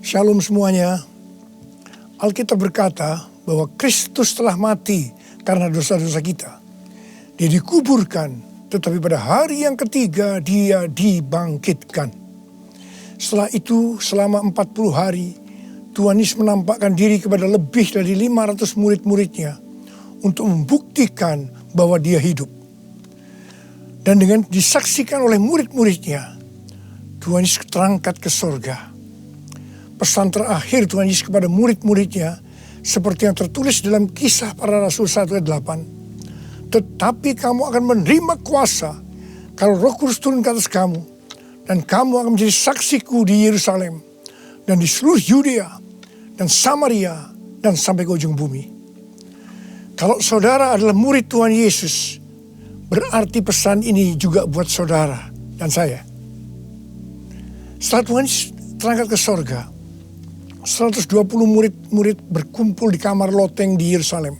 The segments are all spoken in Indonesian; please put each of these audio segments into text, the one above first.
Shalom semuanya. Alkitab berkata bahwa Kristus telah mati karena dosa-dosa kita. Dia dikuburkan, tetapi pada hari yang ketiga dia dibangkitkan. Setelah itu selama 40 hari Tuhan Yesus menampakkan diri kepada lebih dari 500 murid-muridnya untuk membuktikan bahwa dia hidup. Dan dengan disaksikan oleh murid-muridnya, Tuhan Yesus terangkat ke sorga. Pesan terakhir Tuhan Yesus kepada murid-muridnya seperti yang tertulis dalam Kisah Para Rasul 1 ayat 8. Tetapi kamu akan menerima kuasa kalau Roh Kudus turun ke atas kamu, dan kamu akan menjadi saksiku di Yerusalem dan di seluruh Yudea dan Samaria dan sampai ke ujung bumi. Kalau saudara adalah murid Tuhan Yesus, berarti pesan ini juga buat saudara dan saya. Setelah Tuhan terangkat ke sorga, 120 murid-murid berkumpul di kamar loteng di Yerusalem.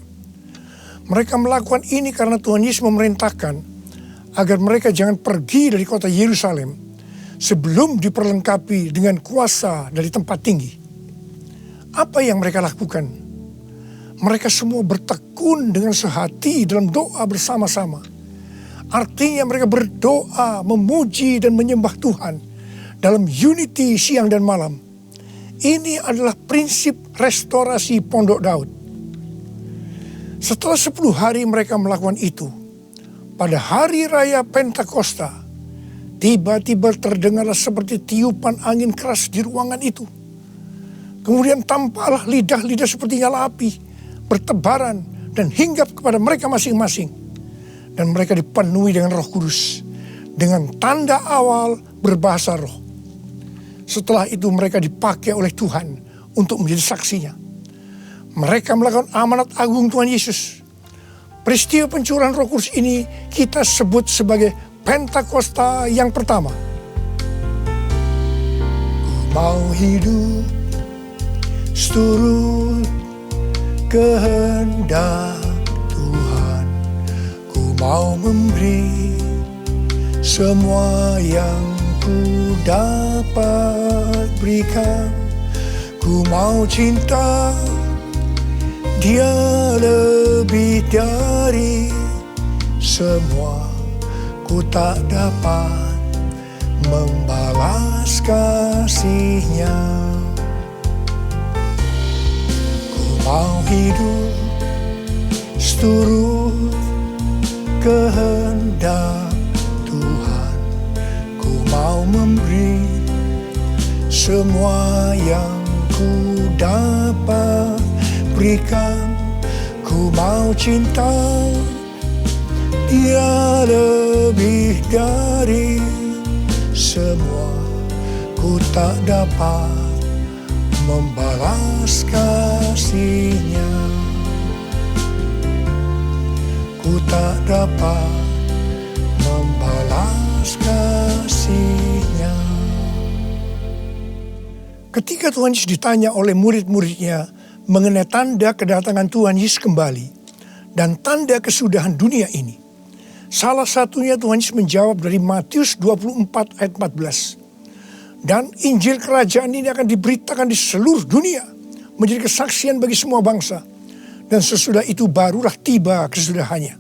Mereka melakukan ini karena Tuhan Yesus memerintahkan agar mereka jangan pergi dari kota Yerusalem sebelum diperlengkapi dengan kuasa dari tempat tinggi. Apa yang mereka lakukan? Mereka semua bertekun dengan sehati dalam doa bersama-sama. Artinya mereka berdoa, memuji dan menyembah Tuhan dalam unity siang dan malam. Ini adalah prinsip restorasi Pondok Daud. Setelah 10 hari mereka melakukan itu, pada hari raya Pentakosta, tiba-tiba terdengarlah seperti tiupan angin keras di ruangan itu. Kemudian tampaklah lidah-lidah seperti nyala api, bertebaran dan hinggap kepada mereka masing-masing. Dan mereka dipenuhi dengan Roh Kudus, dengan tanda awal berbahasa roh. Setelah itu mereka dipakai oleh Tuhan untuk menjadi saksinya. Mereka melakukan amanat agung Tuhan Yesus. Peristiwa pencurahan Roh Kudus ini kita sebut sebagai Pentakosta yang pertama. Ku mau hidup seturut kehendak Tuhan. Ku mau memberi semua yang ku dapat berikan. Ku mau cinta Dia lebih dari semua. Ku tak dapat membalas kasih-Nya. Ku mau hidup seturut kehendak Tuhan. Ku mau memberi semua yang ku dapat berikan. Ku mau cinta Dia lebih dari semua. Ku tak dapat membalas kasih-Nya. Ku tak dapat membalas kasih-Nya. Ketika Tuhan Yesus ditanya oleh murid-muridnya mengenai tanda kedatangan Tuhan Yesus kembali dan tanda kesudahan dunia ini, salah satunya Tuhan Yesus menjawab dari Matius 24 ayat 14. Dan Injil Kerajaan ini akan diberitakan di seluruh dunia, menjadi kesaksian bagi semua bangsa. Dan sesudah itu barulah tiba kesudahannya.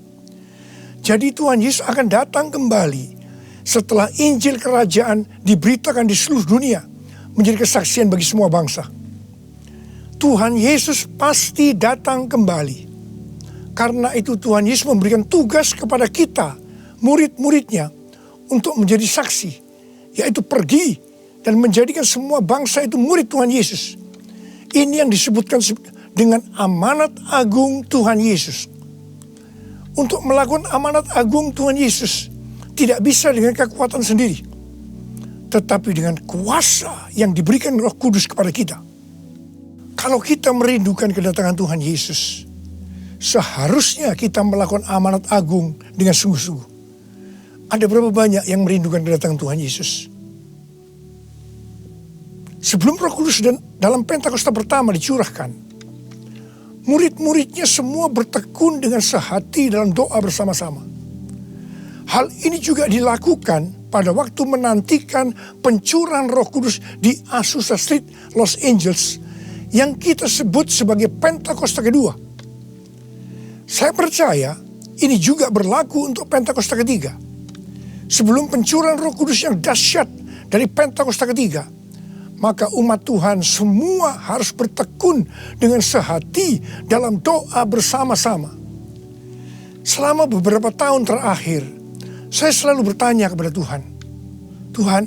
Jadi Tuhan Yesus akan datang kembali setelah Injil Kerajaan diberitakan di seluruh dunia, menjadi kesaksian bagi semua bangsa. Tuhan Yesus pasti datang kembali. Karena itu Tuhan Yesus memberikan tugas kepada kita, murid-muridnya, untuk menjadi saksi. Yaitu pergi dan menjadikan semua bangsa itu murid Tuhan Yesus. Ini yang disebutkan dengan amanat agung Tuhan Yesus. Untuk melakukan amanat agung Tuhan Yesus tidak bisa dengan kekuatan sendiri, tetapi dengan kuasa yang diberikan Roh Kudus kepada kita. Kalau kita merindukan kedatangan Tuhan Yesus, seharusnya kita melakukan amanat agung dengan sungguh-sungguh. Ada berapa banyak yang merindukan kedatangan Tuhan Yesus? Sebelum Roh Kudus dan dalam Pentakosta pertama dicurahkan, murid-muridnya semua bertekun dengan sehati dalam doa bersama-sama. Hal ini juga dilakukan pada waktu menantikan pencurahan Roh Kudus di Azusa Street, Los Angeles, yang kita sebut sebagai Pentakosta kedua. Saya percaya ini juga berlaku untuk Pentakosta ketiga. Sebelum pencurahan Roh Kudus yang dahsyat dari Pentakosta ketiga, maka umat Tuhan semua harus bertekun dengan sehati dalam doa bersama-sama. Selama beberapa tahun terakhir, saya selalu bertanya kepada Tuhan, Tuhan,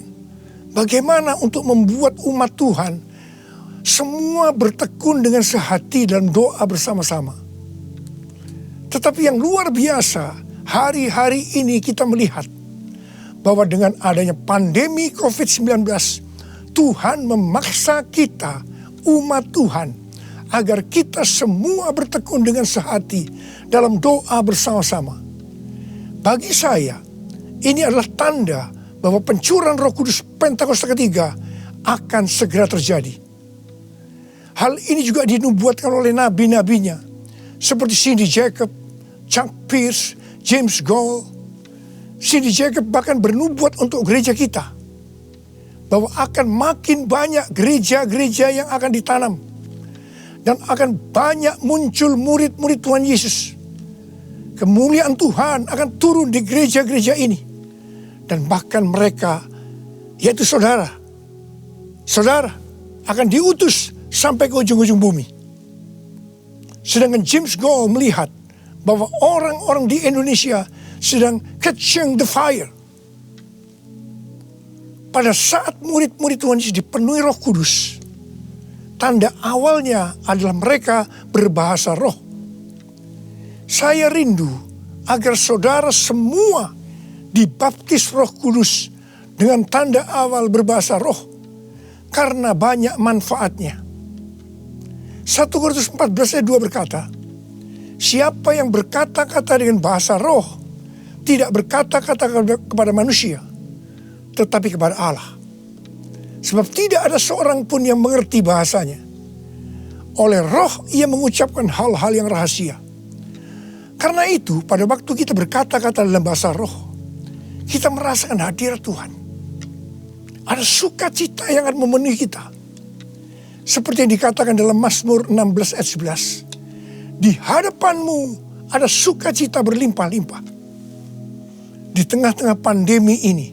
bagaimana untuk membuat umat Tuhan semua bertekun dengan sehati dalam doa bersama-sama? Tetapi yang luar biasa, hari-hari ini kita melihat bahwa dengan adanya pandemi COVID-19, Tuhan memaksa kita, umat Tuhan, agar kita semua bertekun dengan sehati dalam doa bersama-sama. Bagi saya, ini adalah tanda bahwa pencurahan Roh Kudus Pentakosta ketiga akan segera terjadi. Hal ini juga dinubuatkan oleh nabi-nabinya, seperti Cindy Jacob, Chuck Pierce, James Goll. Cindy Jacob bahkan bernubuat untuk gereja kita, bahwa akan makin banyak gereja-gereja yang akan ditanam, dan akan banyak muncul murid-murid Tuhan Yesus. Kemuliaan Tuhan akan turun di gereja-gereja ini. Dan bahkan mereka, yaitu saudara akan diutus sampai ke ujung-ujung bumi. Sedangkan James Goll melihat bahwa orang-orang di Indonesia sedang catching the fire. Pada saat murid-murid Tuhan Yesus dipenuhi Roh Kudus, tanda awalnya adalah mereka berbahasa roh. Saya rindu agar saudara semua dibaptis Roh Kudus dengan tanda awal berbahasa roh, karena banyak manfaatnya. 1 Korintus 14 ayat 2 berkata, siapa yang berkata-kata dengan bahasa roh tidak berkata-kata kepada manusia, tetapi kepada Allah. Sebab tidak ada seorang pun yang mengerti bahasanya. Oleh roh ia mengucapkan hal-hal yang rahasia. Karena itu pada waktu kita berkata-kata dalam bahasa roh, kita merasakan hadirat Tuhan. Ada sukacita yang akan memenuhi kita. Seperti yang dikatakan dalam Mazmur 16 ayat 11. Di hadapanmu ada sukacita berlimpah-limpah. Di tengah-tengah pandemi ini,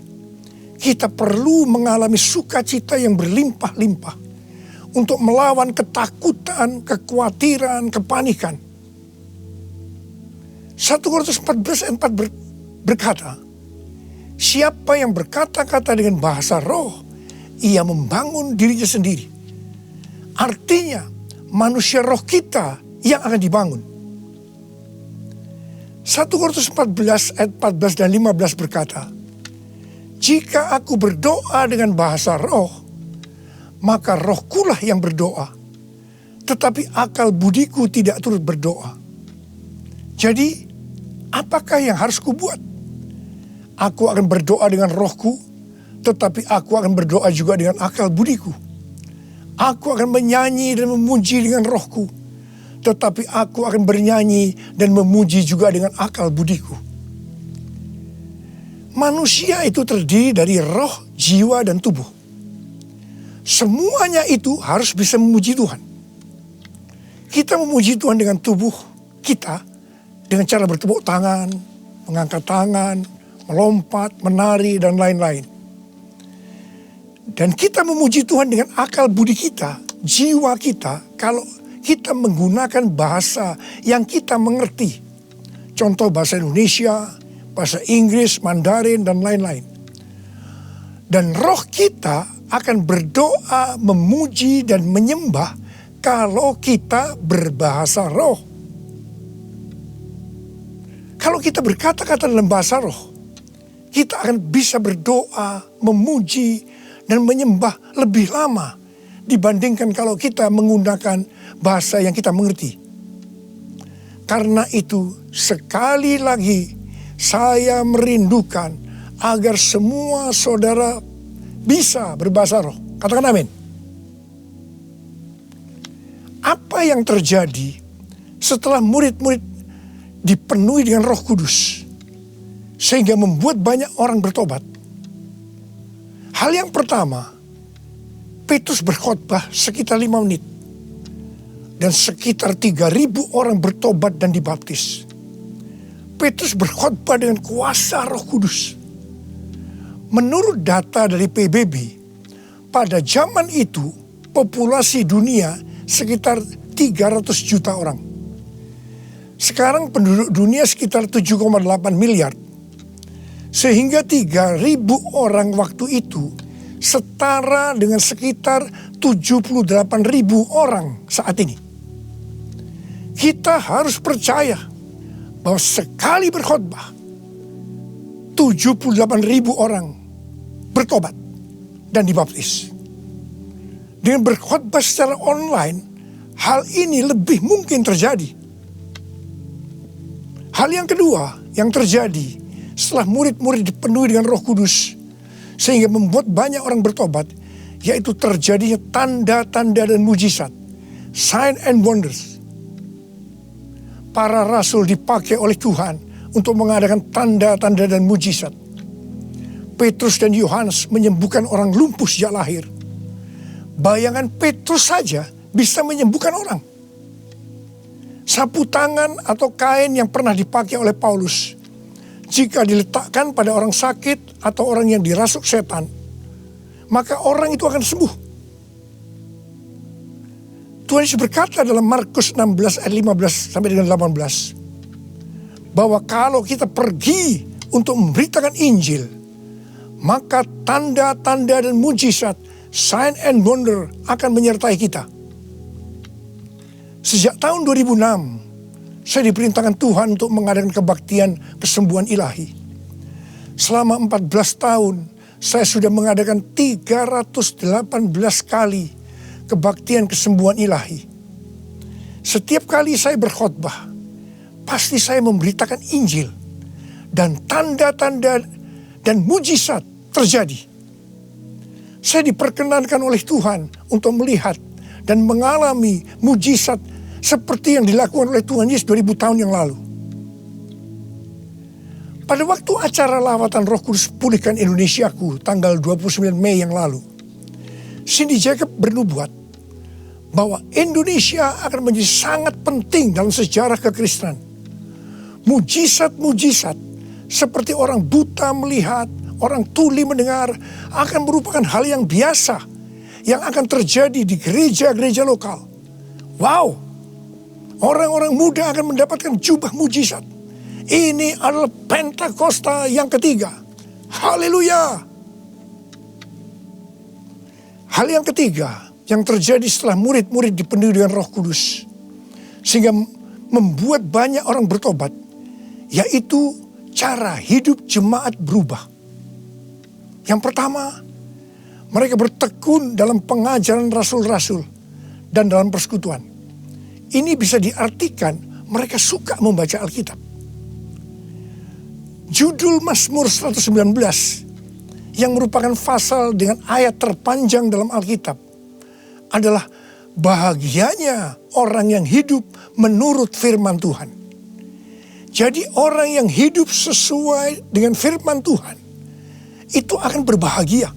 kita perlu mengalami sukacita yang berlimpah-limpah untuk melawan ketakutan, kekhawatiran, kepanikan. 1 Korintus 14 ayat 4 berkata, siapa yang berkata-kata dengan bahasa roh, ia membangun dirinya sendiri. Artinya, manusia roh kita yang akan dibangun. 1 Korintus 14 ayat 14 dan 15 berkata, jika aku berdoa dengan bahasa roh, maka rohkulah yang berdoa, tetapi akal budiku tidak turut berdoa. Jadi, apakah yang harus kubuat? Aku akan berdoa dengan rohku, tetapi aku akan berdoa juga dengan akal budiku. Aku akan menyanyi dan memuji dengan rohku, tetapi aku akan bernyanyi dan memuji juga dengan akal budiku. Manusia itu terdiri dari roh, jiwa, dan tubuh. Semuanya itu harus bisa memuji Tuhan. Kita memuji Tuhan dengan tubuh kita, dengan cara bertepuk tangan, mengangkat tangan, melompat, menari, dan lain-lain. Dan kita memuji Tuhan dengan akal budi kita, jiwa kita, kalau kita menggunakan bahasa yang kita mengerti. Contoh bahasa Indonesia, bahasa Inggris, Mandarin, dan lain-lain. Dan roh kita akan berdoa, memuji, dan menyembah kalau kita berbahasa roh. Kalau kita berkata-kata dalam bahasa roh, kita akan bisa berdoa, memuji, dan menyembah lebih lama dibandingkan kalau kita menggunakan bahasa yang kita mengerti. Karena itu, sekali lagi saya merindukan agar semua saudara bisa berbahasa roh. Katakan amin. Apa yang terjadi setelah murid-murid dipenuhi dengan Roh Kudus? sehingga membuat banyak orang bertobat. Hal yang pertama, Petrus berkhotbah sekitar 5 menit. Dan sekitar 3.000 orang bertobat dan dibaptis. Petrus berkhotbah dengan kuasa Roh Kudus. Menurut data dari PBB, pada zaman itu populasi dunia sekitar 300 juta orang. Sekarang penduduk dunia sekitar 7,8 miliar. Sehingga 3.000 orang waktu itu setara dengan sekitar 78.000 orang saat ini. Kita harus percaya bahwa sekali berkhotbah 78.000 orang bertobat dan dibaptis. Dengan berkhotbah secara online, hal ini lebih mungkin terjadi. Hal yang kedua yang terjadi setelah murid-murid dipenuhi dengan Roh Kudus sehingga membuat banyak orang bertobat, yaitu terjadinya tanda-tanda dan mujizat, sign and wonders. Para rasul dipakai oleh Tuhan untuk mengadakan tanda-tanda dan mujizat. Petrus dan Yohanes menyembuhkan orang lumpuh sejak lahir. Bayangan Petrus saja bisa menyembuhkan orang. Sapu tangan atau kain yang pernah dipakai oleh Paulus, jika diletakkan pada orang sakit atau orang yang dirasuk setan, maka orang itu akan sembuh. Tuhan Yesus berkata dalam Markus 16 ayat 15 sampai dengan 18, bahwa kalau kita pergi untuk memberitakan Injil, maka tanda-tanda dan mujizat, sign and wonder akan menyertai kita. Sejak tahun 2006, saya diperintahkan Tuhan untuk mengadakan kebaktian kesembuhan ilahi. Selama 14 tahun, saya sudah mengadakan 318 kali kebaktian kesembuhan ilahi. Setiap kali saya berkhotbah, pasti saya memberitakan Injil. Dan tanda-tanda dan mujizat terjadi. Saya diperkenankan oleh Tuhan untuk melihat dan mengalami mujizat seperti yang dilakukan oleh Tuhan Yesus 2000 tahun yang lalu. Pada waktu acara lawatan Roh Kudus Pulihkan Indonesiaku tanggal 29 Mei yang lalu, Cindy Jacob bernubuat bahwa Indonesia akan menjadi sangat penting dalam sejarah kekristenan. Mujizat-mujizat seperti orang buta melihat, orang tuli mendengar akan merupakan hal yang biasa yang akan terjadi di gereja-gereja lokal. Wow, orang-orang muda akan mendapatkan jubah mujizat. Ini adalah Pentakosta yang ketiga. Haleluya. Hal yang ketiga yang terjadi setelah murid-murid dipenuhi dengan Roh Kudus, sehingga membuat banyak orang bertobat, yaitu cara hidup jemaat berubah. Yang pertama, mereka bertekun dalam pengajaran rasul-rasul dan dalam persekutuan. Ini bisa diartikan mereka suka membaca Alkitab. Judul Mazmur 119 yang merupakan pasal dengan ayat terpanjang dalam Alkitab adalah bahagianya orang yang hidup menurut firman Tuhan. Jadi orang yang hidup sesuai dengan firman Tuhan itu akan berbahagia.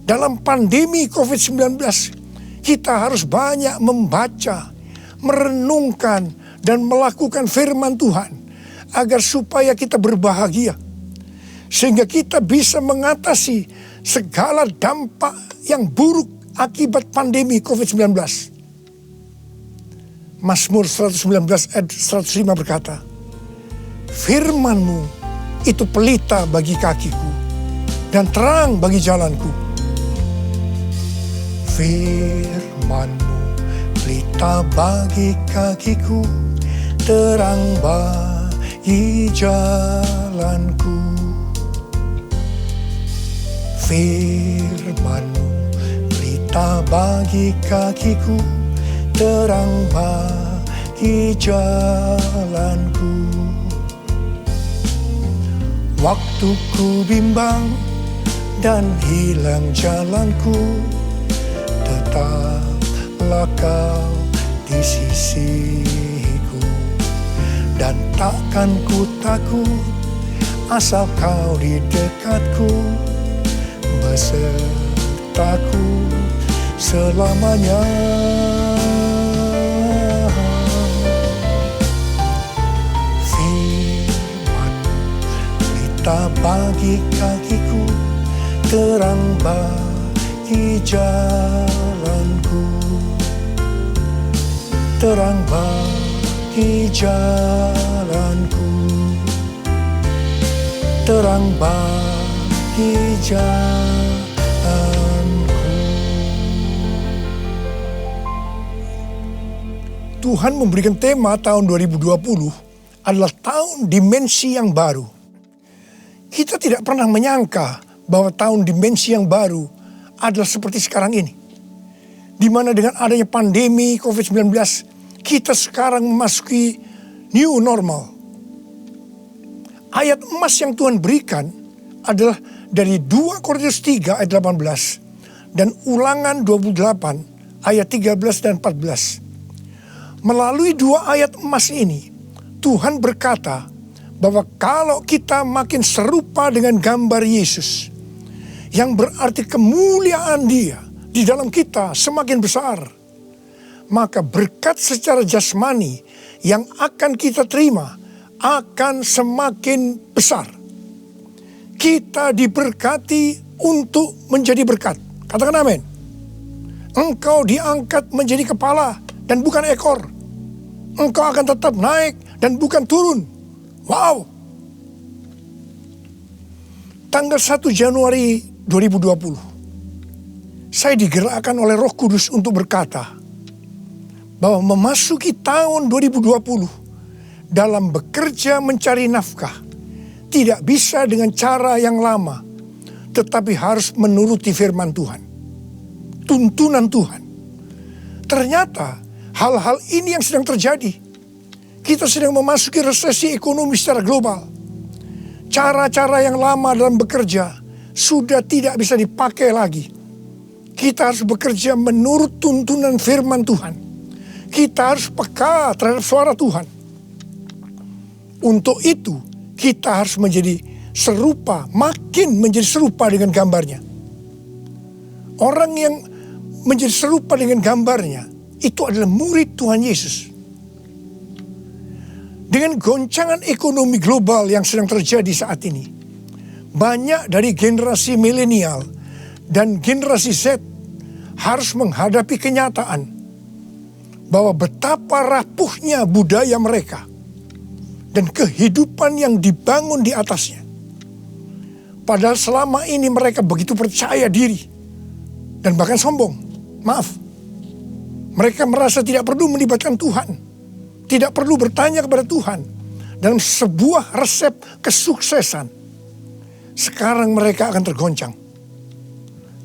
Dalam pandemi COVID-19 kita harus banyak membaca, merenungkan dan melakukan firman Tuhan agar supaya kita berbahagia. Sehingga kita bisa mengatasi segala dampak yang buruk akibat pandemi COVID-19. Mazmur 119 ayat 105 berkata, firman-Mu itu pelita bagi kakiku dan terang bagi jalanku. Firman-Mu pelita bagi kakiku, terang bagi jalanku. Firman-Mu pelita bagi kakiku, terang bagi jalanku. Waktu ku bimbang dan hilang jalanku, tetaplah Kau di sisiku. Dan takkan ku takut asal kau di dekatku, besertaku selamanya. Firman-Mu pelita bagi kakiku, terang bagi jalanku, terang bagi jalanku, terang bagi jalanku. Tuhan memberikan tema tahun 2020 adalah tahun dimensi yang baru. Kita tidak pernah menyangka bahwa tahun dimensi yang baru adalah seperti sekarang ini, di mana dengan adanya pandemi COVID-19, kita sekarang memasuki new normal. Ayat emas yang Tuhan berikan adalah dari 2 Korintus 3 ayat 18 dan Ulangan 28 ayat 13 dan 14. Melalui 2 ayat emas ini, Tuhan berkata bahwa kalau kita makin serupa dengan gambar Yesus, yang berarti kemuliaan Dia di dalam kita semakin besar, maka berkat secara jasmani yang akan kita terima akan semakin besar. Kita diberkati untuk menjadi berkat. Katakan amin. Engkau diangkat menjadi kepala dan bukan ekor. Engkau akan tetap naik dan bukan turun. Wow. Tanggal 1 Januari 2020, saya digerakkan oleh Roh Kudus untuk berkata bahwa memasuki tahun 2020 dalam bekerja mencari nafkah tidak bisa dengan cara yang lama, tetapi harus menuruti firman Tuhan, tuntunan Tuhan. Ternyata hal-hal ini yang sedang terjadi. Kita sedang memasuki resesi ekonomi secara global. Cara-cara yang lama dalam bekerja sudah tidak bisa dipakai lagi. Kita harus bekerja menurut tuntunan firman Tuhan. Kita harus peka terhadap suara Tuhan. Untuk itu kita harus menjadi serupa, makin menjadi serupa dengan gambarnya. Orang yang menjadi serupa dengan gambarnya itu adalah murid Tuhan Yesus. Dengan goncangan ekonomi global yang sedang terjadi saat ini, banyak dari generasi milenial dan generasi Z harus menghadapi kenyataan bahwa betapa rapuhnya budaya mereka dan kehidupan yang dibangun di atasnya. Padahal selama ini mereka begitu percaya diri dan bahkan sombong. Maaf, mereka merasa tidak perlu melibatkan Tuhan, tidak perlu bertanya kepada Tuhan dalam sebuah resep kesuksesan. Sekarang mereka akan tergoncang.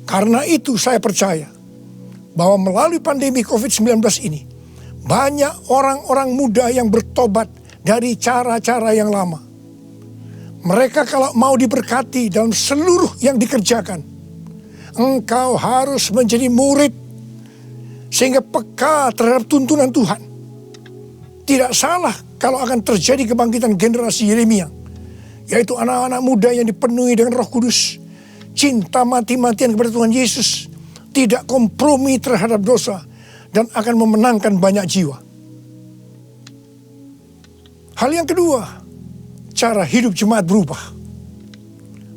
Karena itu saya percaya bahwa melalui pandemi COVID-19 ini, banyak orang-orang muda yang bertobat dari cara-cara yang lama. Mereka kalau mau diberkati dalam seluruh yang dikerjakan, engkau harus menjadi murid sehingga peka terhadap tuntunan Tuhan. Tidak salah kalau akan terjadi kebangkitan generasi Yeremia, yaitu anak-anak muda yang dipenuhi dengan Roh Kudus, cinta mati-matian kepada Tuhan Yesus, tidak kompromi terhadap dosa, dan akan memenangkan banyak jiwa. Hal yang kedua, cara hidup jemaat berubah.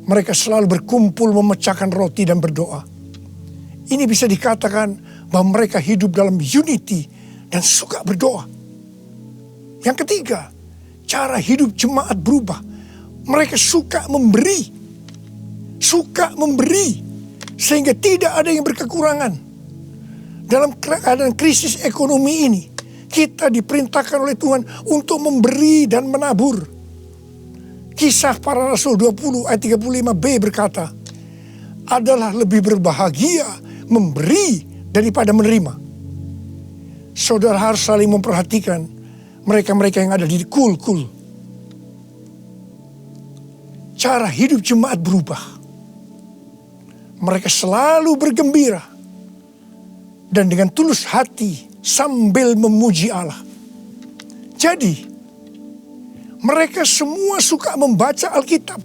Mereka selalu berkumpul memecahkan roti dan berdoa. Ini bisa dikatakan bahwa mereka hidup dalam unity dan suka berdoa. Yang ketiga, cara hidup jemaat berubah. Mereka suka memberi. Suka memberi. Sehingga tidak ada yang berkekurangan. Dalam keadaan krisis ekonomi ini, kita diperintahkan oleh Tuhan untuk memberi dan menabur. Kisah Para Rasul 20 ayat 35b berkata, adalah lebih berbahagia memberi daripada menerima. Saudara harus saling memperhatikan mereka-mereka yang ada di kul-kul. Cara hidup jemaat berubah. Mereka selalu bergembira dan dengan tulus hati sambil memuji Allah. Jadi, Mereka semua suka membaca Alkitab,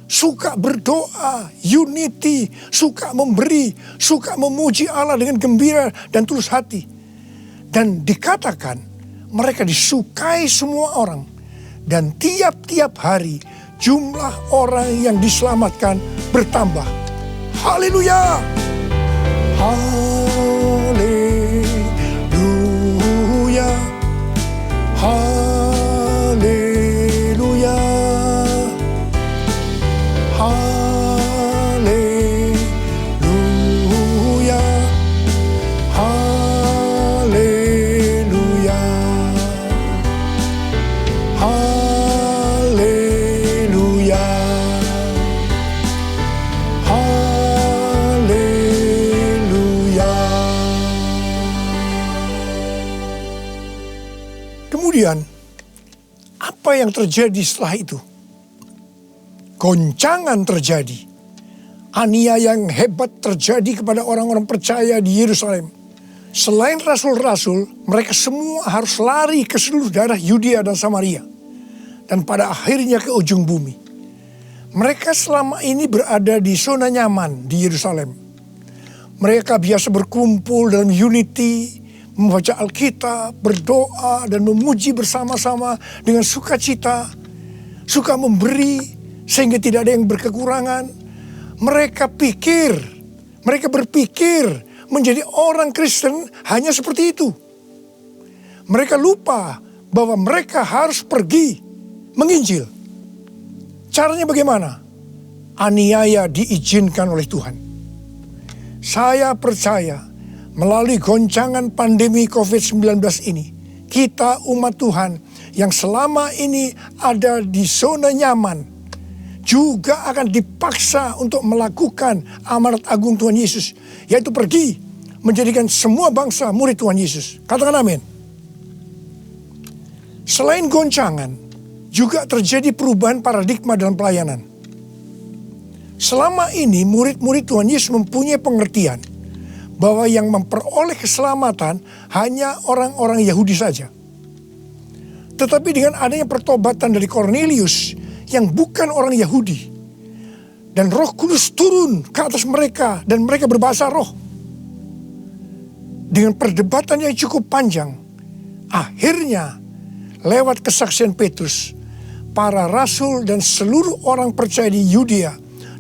suka berdoa, unity, suka memberi, suka memuji Allah dengan gembira dan tulus hati. Dan dikatakan mereka disukai semua orang. Dan tiap-tiap hari jumlah orang yang diselamatkan bertambah. Haleluya! Haleluya! Haleluya! Haleluya! Haleluya! Haleluya! Haleluya! Kemudian, apa yang terjadi setelah itu? Goncangan terjadi. Aniaya yang hebat terjadi kepada orang-orang percaya di Yerusalem. Selain rasul-rasul, mereka semua harus lari ke seluruh daerah Yudea dan Samaria. Dan pada akhirnya ke ujung bumi. Mereka selama ini berada di zona nyaman di Yerusalem. Mereka biasa berkumpul dalam unity, membaca Alkitab, berdoa, dan memuji bersama-sama dengan sukacita. Suka memberi, sehingga tidak ada yang berkekurangan. Mereka berpikir menjadi orang Kristen hanya seperti itu. Mereka lupa bahwa mereka harus pergi menginjil. Caranya bagaimana? Aniaya diizinkan oleh Tuhan. Saya percaya melalui goncangan pandemi COVID-19 ini, kita umat Tuhan yang selama ini ada di zona nyaman, juga akan dipaksa untuk melakukan amanat agung Tuhan Yesus, yaitu pergi menjadikan semua bangsa murid Tuhan Yesus. Katakan amin. Selain goncangan, juga terjadi perubahan paradigma dalam pelayanan. Selama ini murid-murid Tuhan Yesus mempunyai pengertian bahwa yang memperoleh keselamatan hanya orang-orang Yahudi saja. Tetapi dengan adanya pertobatan dari Kornelius yang bukan orang Yahudi, dan Roh Kudus turun ke atas mereka dan mereka berbahasa roh. Dengan perdebatan yang cukup panjang, akhirnya lewat kesaksian Petrus, para rasul dan seluruh orang percaya di Yudea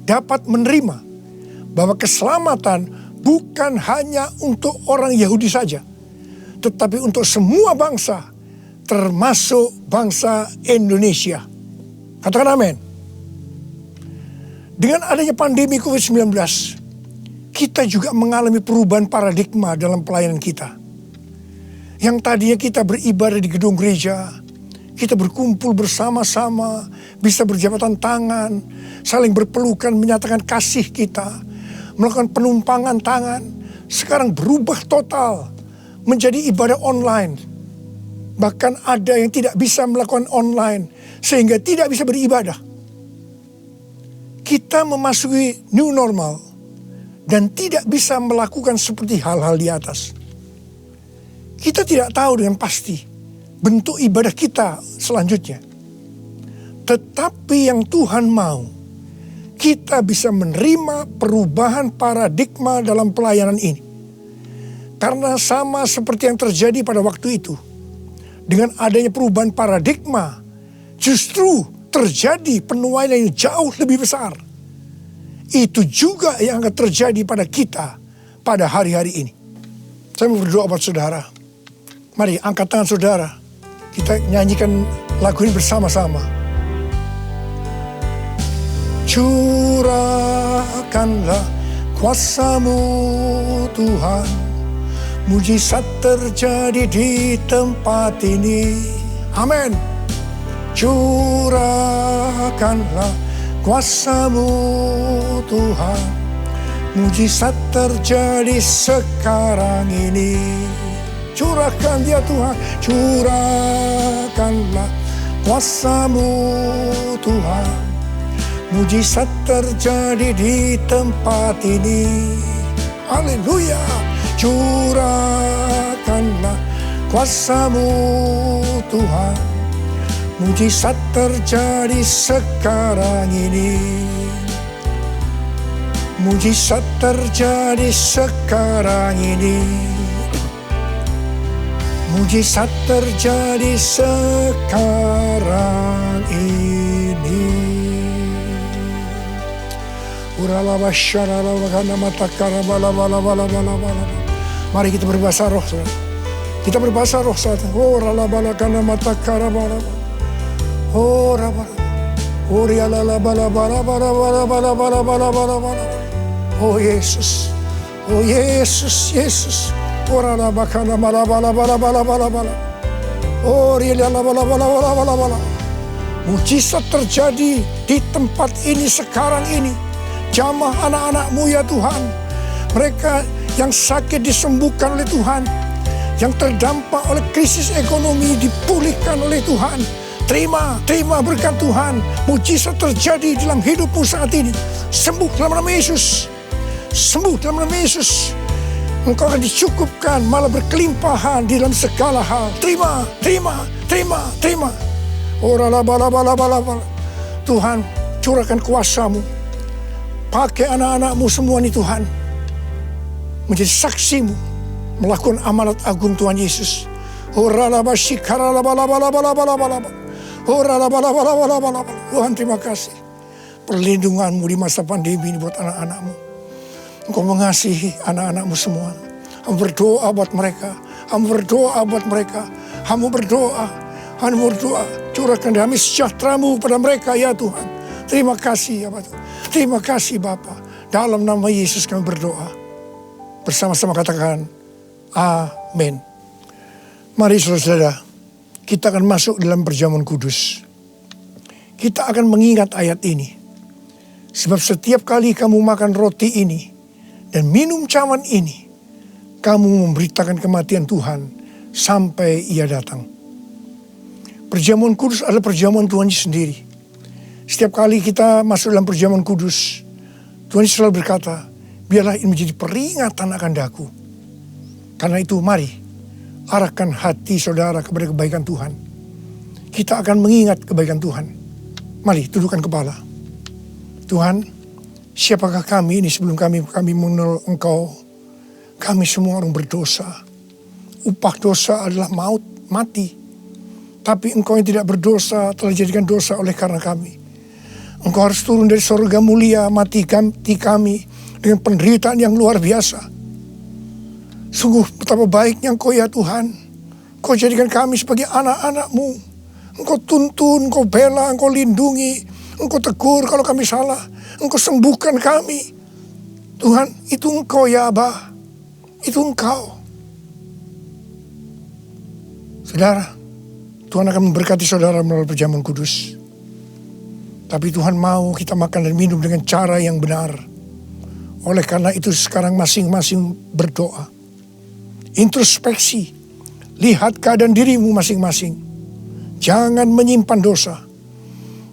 dapat menerima bahwa keselamatan bukan hanya untuk orang Yahudi saja, tetapi untuk semua bangsa, termasuk bangsa Indonesia. Katakan amin. Dengan adanya pandemi COVID-19, kita juga mengalami perubahan paradigma dalam pelayanan kita. Yang tadinya kita beribadah di gedung gereja, kita berkumpul bersama-sama, bisa berjabatan tangan, saling berpelukan, menyatakan kasih kita, melakukan penumpangan tangan, sekarang berubah total menjadi ibadah online. Bahkan ada yang tidak bisa melakukan online, sehingga tidak bisa beribadah. Kita memasuki new normal dan tidak bisa melakukan seperti hal-hal di atas. Kita tidak tahu dengan pasti bentuk ibadah kita selanjutnya. Tetapi yang Tuhan mau, kita bisa menerima perubahan paradigma dalam pelayanan ini. Karena sama seperti yang terjadi pada waktu itu, dengan adanya perubahan paradigma, justru terjadi penuaian yang jauh lebih besar. Itu juga yang akan terjadi pada kita pada hari-hari ini. Saya mau berdoa buat saudara. Mari angkat tangan saudara. Kita nyanyikan lagu ini bersama-sama. Curahkanlah kuasa-Mu Tuhan. Mujizat terjadi di tempat ini. Amin. Curahkanlah kuasa-Mu Tuhan. Mujizat terjadi sekarang ini. Curahkan dia Tuhan. Curahkanlah kuasa-Mu Tuhan. Mujizat terjadi di tempat ini. Haleluya. Curahkanlah kuasa-Mu Tuhan. Mujizat terjadi sekarang ini. Mujizat terjadi sekarang ini. Mujizat terjadi sekarang ini. Mari kita berbahasa roh. Kita berbahasa roh saat ini. Oh Yesus, oh Yesus, Yesus. Mujizat terjadi di tempat ini sekarang ini. Jamah anak-anak-Mu ya Tuhan. Mereka yang sakit disembuhkan oleh Tuhan. Yang terdampak oleh krisis ekonomi dipulihkan oleh Tuhan. Terima berkat Tuhan. Mujizat terjadi dalam hidupmu saat ini. Sembuh dalam nama Yesus. Sembuh dalam nama Yesus. Engkau akan dicukupkan, malah berkelimpahan di dalam segala hal. Terima. Tuhan, curahkan kuasa-Mu. Pakai anak-anak-Mu semua nih Tuhan. Menjadi saksi-Mu. Melakukan amanat agung Tuhan Yesus. Tuhan, terima kasih. Perlindungan-Mu di masa pandemi ini buat anak-anak-Mu. Engkau mengasihi anak-anak-Mu semua. Hamba berdoa buat mereka. Hamba berdoa. Curahkan damai sejahtera-Mu pada mereka ya Tuhan. Terima kasih ya Bapak. Terima kasih Bapa. Dalam nama Yesus kami berdoa. Bersama-sama katakan amin. Mari saudara-saudara, kita akan masuk dalam perjamuan kudus. Kita akan mengingat ayat ini. Sebab setiap kali kamu makan roti ini dan minum cawan ini, kamu memberitakan kematian Tuhan sampai Ia datang. Perjamuan kudus adalah perjamuan Tuhan sendiri. Setiap kali kita masuk dalam perjamuan kudus, Tuhan selalu berkata, biarlah ini menjadi peringatan akan daku. Karena itu mari, arahkan hati saudara kepada kebaikan Tuhan. Kita akan mengingat kebaikan Tuhan. Mari, tundukkan kepala. Tuhan, siapakah kami ini sebelum kami mengenal Engkau? Kami semua orang berdosa. Upah dosa adalah maut, mati. Tapi Engkau yang tidak berdosa telah dijadikan dosa oleh karena kami. Engkau harus turun dari surga mulia, mati kami dengan penderitaan yang luar biasa. Sungguh betapa baiknya Engkau ya Tuhan. Engkau jadikan kami sebagai anak-anak-Mu. Engkau tuntun, Engkau bela, Engkau lindungi. Engkau tegur kalau kami salah. Engkau sembuhkan kami. Tuhan, itu Engkau ya Abah. Itu Engkau. Saudara, Tuhan akan memberkati saudara melalui perjamuan kudus. Tapi Tuhan mau kita makan dan minum dengan cara yang benar. Oleh karena itu sekarang masing-masing berdoa. Introspeksi. Lihat keadaan dirimu masing-masing. Jangan menyimpan dosa.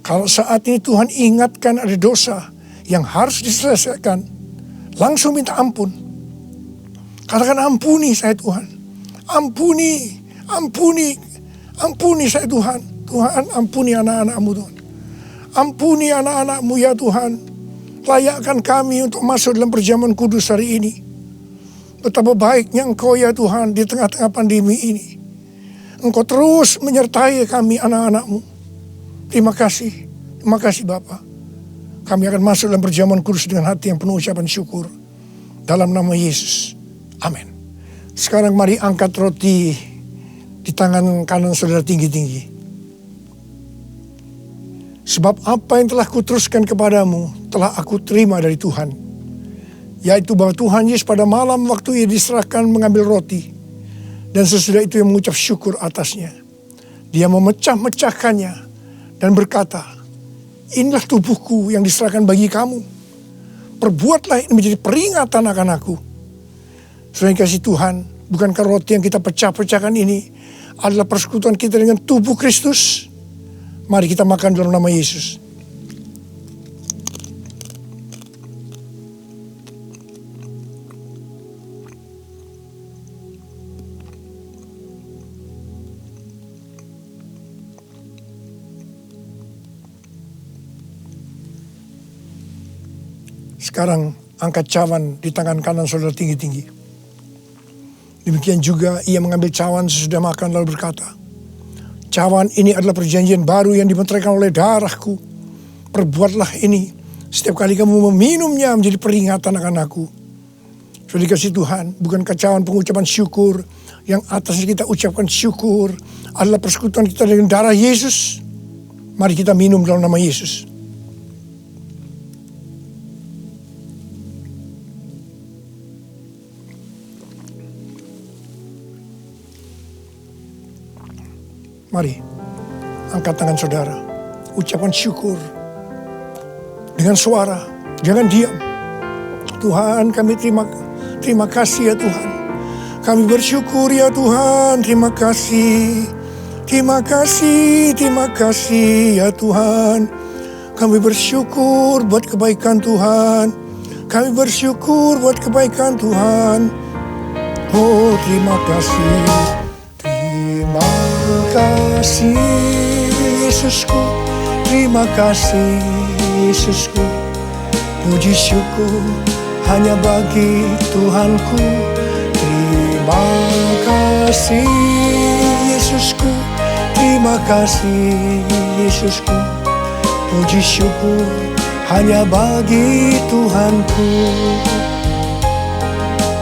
Kalau saat ini Tuhan ingatkan ada dosa yang harus diselesaikan, langsung minta ampun. Katakan ampuni saya Tuhan. Ampuni saya Tuhan. Tuhan ampuni anak-anak-Mu Tuhan. Ampuni anak-anak-Mu ya Tuhan. Layakkan kami untuk masuk dalam perjamuan kudus hari ini. Betapa baiknya Engkau ya Tuhan di tengah-tengah pandemi ini. Engkau terus menyertai kami anak-anak-Mu. Terima kasih Bapa. Kami akan masuk dalam perjamuan kudus dengan hati yang penuh ucapan syukur. Dalam nama Yesus. Amin. Sekarang mari angkat roti di tangan kanan saudara tinggi-tinggi. Sebab apa yang telah kuteruskan kepadamu telah aku terima dari Tuhan. Yaitu bahwa Tuhan Yesus pada malam waktu Ia diserahkan mengambil roti. Dan sesudah itu Ia mengucap syukur atasnya. Dia memecah-mecahkannya dan berkata, inilah tubuhku yang diserahkan bagi kamu. Perbuatlah ini menjadi peringatan akan aku. Saudara yang kasih Tuhan, bukankah roti yang kita pecah-pecahkan ini adalah persekutuan kita dengan tubuh Kristus? Mari kita makan dalam nama Yesus. Sekarang angkat cawan di tangan kanan saudara tinggi-tinggi. Demikian juga ia mengambil cawan sesudah makan lalu berkata, cawan ini adalah perjanjian baru yang dibenterkan oleh darahku. Perbuatlah ini setiap kali kamu meminumnya menjadi peringatan akan aku. Sudah dikasih Tuhan, bukan cawan pengucapan syukur. Yang atasnya kita ucapkan syukur adalah persekutuan kita dengan darah Yesus. Mari kita minum dalam nama Yesus. Mari, angkat tangan saudara. Ucapkan syukur. Dengan suara, jangan diam. Tuhan, kami terima kasih ya Tuhan. Kami bersyukur ya Tuhan, terima kasih. Terima kasih ya Tuhan. Kami bersyukur buat kebaikan Tuhan. Kami bersyukur buat kebaikan Tuhan. Oh, terima kasih. Terima kasih Yesusku. Terima kasih Yesusku. Puji syukur hanya bagi Tuhanku. Terima kasih Yesusku. Terima kasih Yesusku. Puji syukur hanya bagi Tuhanku.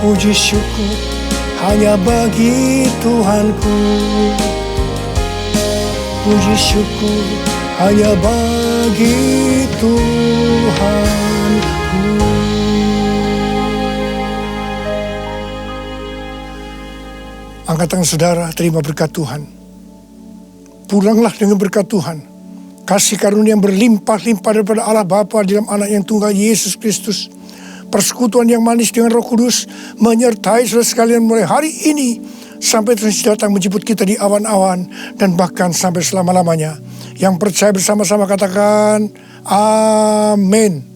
Puji syukur hanya bagi Tuhanku. Puji syukur hanya bagi Tuhanku. Angkat tangan saudara, terima berkat Tuhan. Pulanglah dengan berkat Tuhan. Kasih karunia yang berlimpah-limpah daripada Allah Bapa dalam anak yang tunggal Yesus Kristus. Persekutuan yang manis dengan Roh Kudus menyertai saudara sekalian mulai hari ini sampai terus datang menjemput kita di awan-awan dan bahkan sampai selama-lamanya. Yang percaya bersama-sama katakan amin.